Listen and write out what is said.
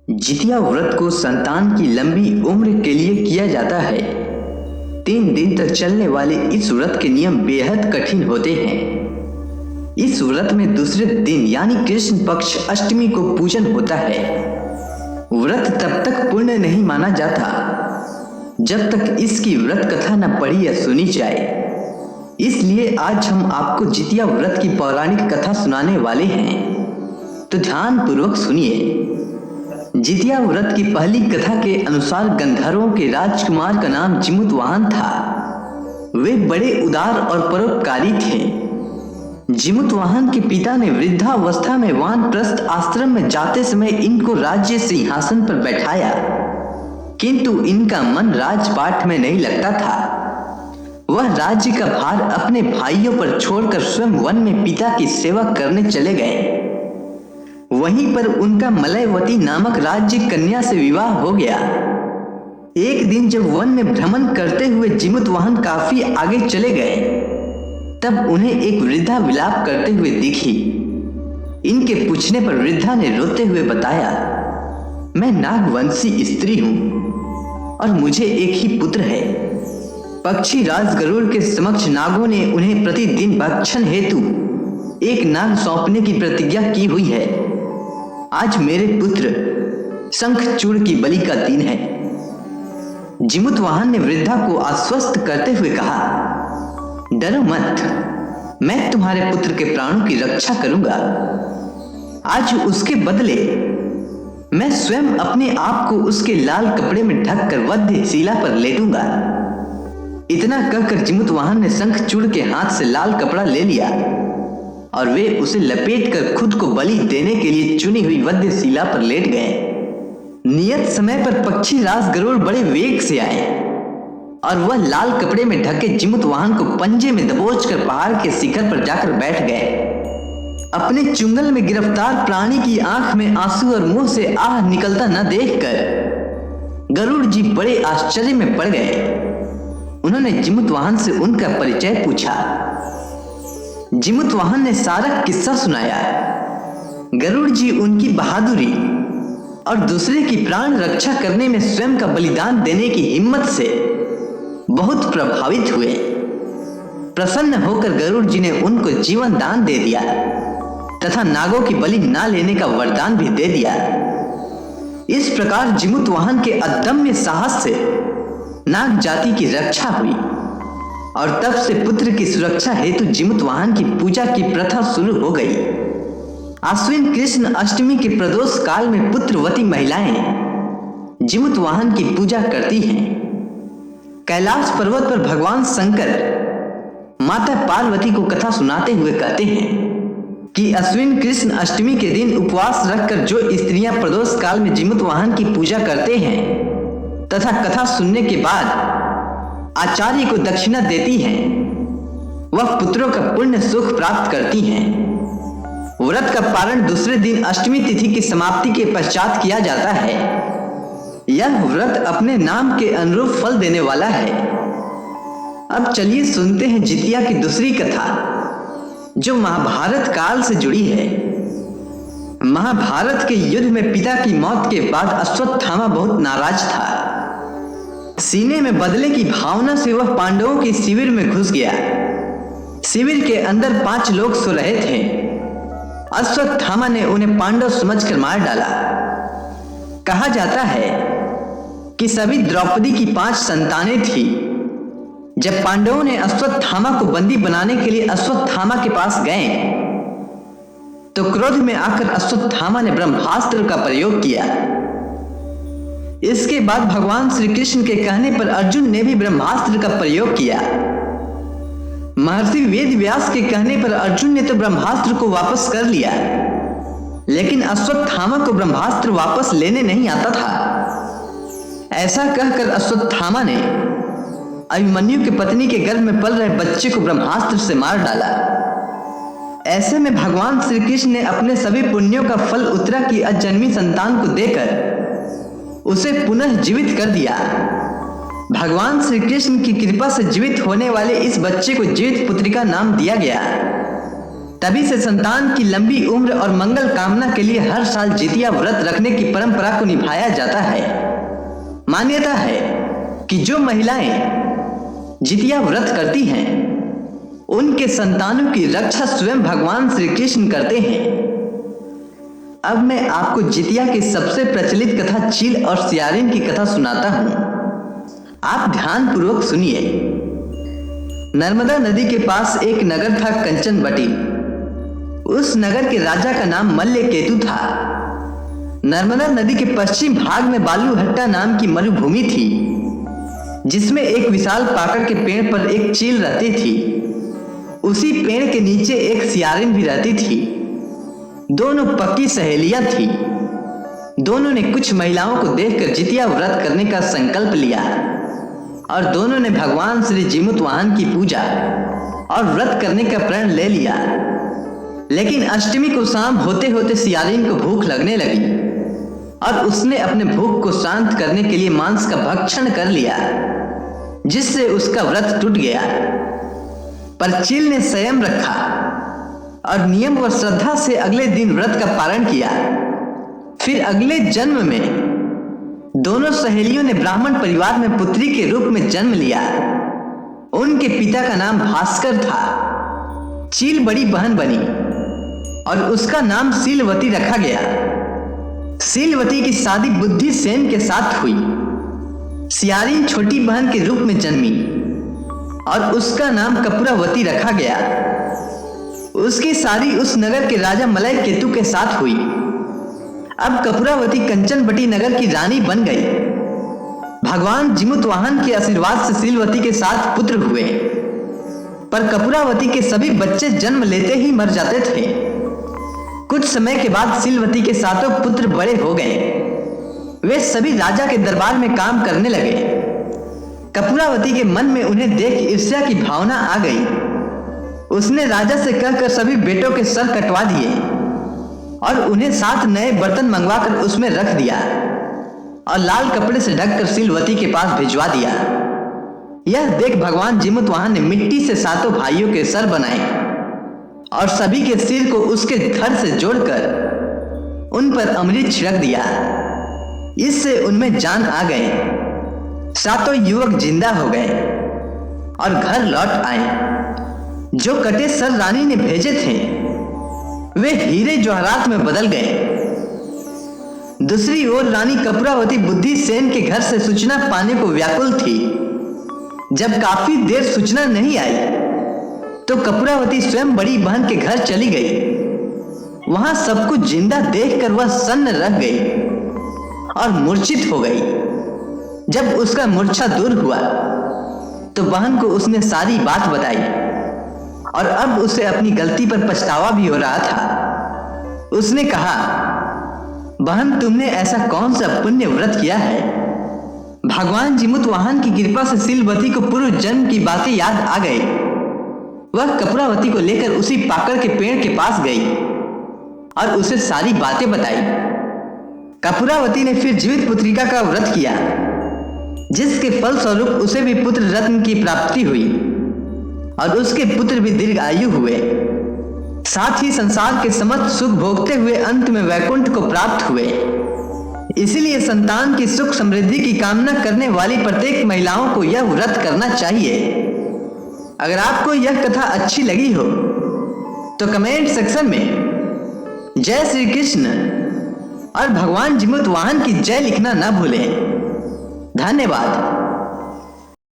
जितिया व्रत को संतान की लंबी उम्र के लिए किया जाता है। 3 दिन तक चलने वाले इस व्रत के नियम बेहद कठिन होते हैं। इस व्रत में दूसरे दिन यानी कृष्ण पक्ष अष्टमी को पूजन होता है। व्रत तब तक पूर्ण नहीं माना जाता जब तक इसकी व्रत कथा न पढ़ी या सुनी जाए। इसलिए आज हम आपको जितिया व्रत की पौराणिक कथा सुनाने वाले हैं, तो ध्यान पूर्वक सुनिए। जितिया व्रत की पहली कथा के अनुसार गंधर्वों के राजकुमार का नाम जिमुतवाहन था। वे बड़े उदार और परोपकारी थे। जिमुतवाहन के पिता ने वृद्धावस्था में वानप्रस्थ आश्रम में जाते समय इनको राज्य सिंहासन पर बैठाया, किंतु इनका मन राजपाट में नहीं लगता था। वह राज्य का भार अपने भाइयों पर छोड़कर स्वयं वन में पिता की सेवा करने चले गए। वहीं पर उनका मलयवती नामक राज्य कन्या से विवाह हो गया। एक दिन जब वन में भ्रमण करते हुए जिमुतवाहन काफी आगे चले गए, तब उन्हें एक वृद्धा विलाप करते हुए दिखी। इनके पूछने पर वृद्धा ने रोते हुए बताया, मैं नागवंशी स्त्री हूं और मुझे एक ही पुत्र है। पक्षी राज गरुड़ के समक्ष नागों ने उन्हें प्रतिदिन भक्षण हेतु एक नाग सौंपने की प्रतिज्ञा की हुई है। आज मेरे पुत्र शंखचूड़ की बलि का दिन है। जिमुतवाहन ने वृद्धा को आश्वस्त करते हुए कहा, डरो मत, मैं तुम्हारे पुत्र के प्राणों की रक्षा करूंगा। आज उसके बदले मैं स्वयं अपने आप को उसके लाल कपड़े में ढककर वध्य शिला पर लेटूंगा। इतना कहकर जिमुतवाहन ने शंखचूड़ के हाथ से लाल कपड़ा ले लिया और वे उसे लपेटकर खुद को बलि देने के लिए चुनी हुई वध्य शिला पर लेट गए। नियत समय पर पक्षी राज गरुड़ बड़े वेग से आए और वह लाल कपड़े में ढके जिमुतवाहन को पंजे में दबोचकर पहाड़ के शिखर पर जाकर बैठ गए। अपने चुंगल में गिरफ्तार प्राणी की आंख में आंसू और मुंह से आह निकलता न देखकर गरुड़ जी बड़े आश्चर्य में पड़ गए। उन्होंने जिमुतवाहन से उनका परिचय पूछा। जिमुतवाहन ने सारा किस्सा सुनाया। गरुड़ जी उनकी बहादुरी और दूसरे की प्राण रक्षा करने में स्वयं का बलिदान देने की हिम्मत से बहुत प्रभावित हुए। प्रसन्न होकर गरुड़ जी ने उनको जीवन दान दे दिया तथा नागों की बलि ना लेने का वरदान भी दे दिया। इस प्रकार जिमुतवाहन के अदम्य साहस से नाग जाति की रक्षा हुई और तब से पुत्र की सुरक्षा हेतु जिमुतवाहन की पूजा की प्रथा शुरू हो गई। आश्विन कृष्ण अष्टमी के प्रदोष काल में पुत्रवती महिलाएं जिमुतवाहन की पूजा करती हैं। कैलाश पर्वत पर भगवान शंकर माता पार्वती को कथा सुनाते हुए कहते हैं कि अश्विन कृष्ण अष्टमी के दिन उपवास रखकर जो स्त्रियां प्रदोष काल में जिमुतवाहन की पूजा करते हैं तथा कथा सुनने के बाद आचार्य को दक्षिणा देती हैं, वह पुत्रों का पुण्य सुख प्राप्त करती हैं। व्रत का पारण दूसरे दिन अष्टमी तिथि की समाप्ति के पश्चात किया जाता है। यह व्रत अपने नाम के अनुरूप फल देने वाला है। अब चलिए सुनते हैं जितिया की दूसरी कथा, जो महाभारत काल से जुड़ी है। महाभारत के युद्ध में पिता की मौत के बाद अश्वत्थामा बहुत नाराज था। सीने में बदले की भावना से वह पांडवों के शिविर में घुस गया। शिविर के अंदर 5 लोग सो रहे थे। अश्वत्थामा ने उन्हें पांडव समझकर मार डाला। कहा जाता है कि सभी द्रौपदी की 5 संतानें थी। जब पांडवों ने अश्वत्थामा को बंदी बनाने के लिए अश्वत्थामा के पास गए, तो क्रोध में आकर अश्वत्थामा ने ब्रह्मास्त्र का प्रयोग किया। इसके बाद भगवान श्री कृष्ण के कहने पर अर्जुन ने भी ब्रह्मास्त्र का प्रयोग किया। महर्षि वेद व्यास के कहने पर अर्जुन ने तो ब्रह्मास्त्र को वापस कर लिया, लेकिन अश्वत्थामा को ब्रह्मास्त्र वापस लेने नहीं आता था। ऐसा कहकर अश्वत्थामा ने अभिमन्यु की पत्नी के गर्भ में पल रहे बच्चे को ब्रह्मास्त्र से मार डाला। ऐसे में भगवान श्री कृष्ण ने अपने सभी पुण्यों का फल उत्तरा की अजन्मी संतान को देकर उसे पुनः जीवित कर दिया। भगवान श्री कृष्ण की कृपा से जीवित होने वाले इस बच्चे को जीवित पुत्री का नाम दिया गया। तभी से संतान की लंबी उम्र और मंगल कामना के लिए हर साल जितिया व्रत रखने की परंपरा को निभाया जाता है। मान्यता है कि जो महिलाएं जितिया व्रत करती हैं उनके संतानों की रक्षा स्वयं भगवान श्री कृष्ण करते हैं। अब मैं आपको जितिया की सबसे प्रचलित कथा चील और सियारिन की कथा सुनाता हूं। आप ध्यानपूर्वक सुनिए। नर्मदा नदी के पास एक नगर था, कंचनबटी। उस नगर के राजा का नाम मल्ल केतु था। नर्मदा नदी के पश्चिम भाग में बालूहट्टा नाम की मरुभूमि थी, जिसमें एक विशाल पाकड़ के पेड़ पर एक चील रहती थी। उसी पेड़ के नीचे एक सियारिन भी रहती थी। दोनों पक्की सहेलियां थी। दोनों ने कुछ महिलाओं को देखकर जितिया व्रत करने का संकल्प लिया और दोनों ने भगवान श्री जीमूतवाहन की पूजा और व्रत करने का प्रण ले लिया। लेकिन अष्टमी को शाम होते होते सियारिन को भूख लगने लगी और उसने अपने भूख को शांत करने के लिए मांस का भक्षण कर लिया, जिससे उसका व्रत टूट गया। पर चील ने संयम रखा और नियम व श्रद्धा से अगले दिन व्रत का पालन किया। फिर अगले जन्म में दोनों सहेलियों ने ब्राह्मण परिवार में पुत्री के रूप में जन्म लिया। उनके पिता का नाम भास्कर था। चील बड़ी बहन बनी और उसका नाम सीलवती रखा गया। सीलवती की शादी बुद्धिसेन के साथ हुई। सियारिन छोटी बहन के रूप में जन्मी और उसका नाम कपूरावती रखा गया। उसकी शादी उस नगर के राजा मलय केतु के साथ हुई। अब कपूरावती कंचनबटी नगर की रानी बन गई। भगवान जीमूतवाहन के आशीर्वाद से सीलवती के साथ पुत्र हुए, पर कपूरावती के सभी बच्चे जन्म लेते ही मर जाते थे। कुछ समय के बाद सीलवती के सातों पुत्र बड़े हो गए। वे सभी राजा के दरबार में काम करने लगे। कपूरावती के मन में उन्हें देख ईर्ष्या की भावना आ गई। उसने राजा से कहकर सभी बेटों के सर कटवा दिए और उन्हें 7 नए बर्तन मंगवाकर उसमें रख दिया और लाल कपड़े से ढककर सीलवती के पास भिजवा दिया। यह देख भगवान जीमूतवाहन ने मिट्टी से 7 भाइयों के सर बनाए और सभी के सिर को उसके धड़ से जोड़कर उन पर अमृत छिड़क दिया। इससे उनमें जान आ गए। 7 युवक जिंदा हो गए और घर लौट आए। जो कटे सर रानी ने भेजे थे वे हीरे जवाहरात में बदल गए। दूसरी ओर रानी कपूरावती बुद्धिसेन के घर से सूचना पाने को व्याकुल थी। जब काफी देर सूचना नहीं आई तो कपूरावती स्वयं बड़ी बहन के घर चली गई। वहां सब कुछ जिंदा देखकर वह सन्न रह गई और मूर्छित हो गई। जब उसका मूर्छा दूर हुआ तो बहन को उसने सारी बात बताई और अब उसे अपनी गलती पर पछतावा भी हो रहा था। उसने कहा, बहन, तुमने ऐसा कौन सा पुण्य व्रत किया है? भगवान जीमूतवाहन की कृपा से सीलवती को पूर्व जन्म की बातें याद आ गई। वह कपूरावती को लेकर उसी पाकड़ के पेड़ के पास गई और उसे सारी बातें बताई। कपूरावती ने फिर जीवित पुत्रिका का व्रत किया, जिसके फलस्वरूप उसे भी पुत्र रत्न की प्राप्ति हुई और उसके पुत्र भी दीर्घ आयु हुए। साथ ही संसार के समस्त सुख भोगते हुए अंत में वैकुंठ को प्राप्त हुए। इसीलिए संतान की सुख समृद्धि की कामना करने वाली प्रत्येक महिलाओं को यह व्रत करना चाहिए। अगर आपको यह कथा अच्छी लगी हो तो कमेंट सेक्शन में जय श्री कृष्ण और भगवान जीमूतवाहन की जय लिखना ना भूलें। धन्यवाद।